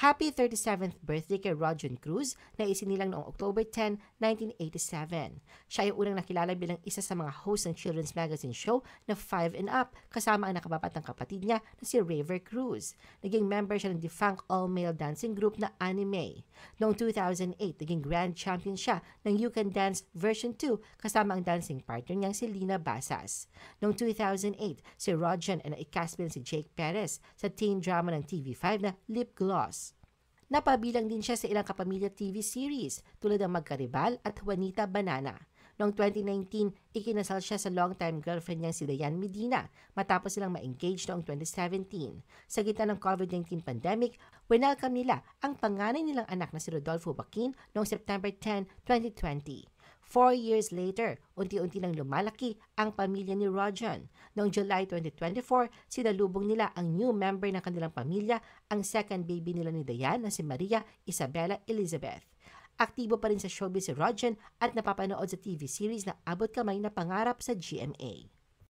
Happy 37th birthday kay Rodjon Cruz na isinilang noong October 10, 1987. Siya ay unang nakilala bilang isa sa mga host ng children's magazine show na 5 and Up kasama ang nakababatang kapatid niya na si Raver Cruz. Naging member siya ng defunct all-male dancing group na Anime. Noong 2008, naging grand champion siya ng You Can Dance version 2 kasama ang dancing partner niyang si Lina Basas. Noong 2008, si Rodjon ay naikast bilang si Jake Perez sa teen drama ng TV5 na Lip Gloss. Napabilang din siya sa ilang kapamilya TV series tulad ng Magkaribal at Juanita Banana. Noong 2019, ikinasal siya sa long-time girlfriend niyang si Dayan Medina matapos silang ma-engage noong 2017. Sa gitna ng COVID-19 pandemic, welcome nila ang panganay nilang anak na si Rodolfo Joaquin noong September 10, 2020. 4 years later, unti-unti nang lumalaki ang pamilya ni Rodjon. Noong July 2024, sinalubong nila ang new member ng kanilang pamilya, ang second baby nila ni Dayan na si Maria Isabella Elizabeth. Aktibo pa rin sa showbiz si Rodjon at napapanood sa TV series na Abot Kamay na Pangarap sa GMA.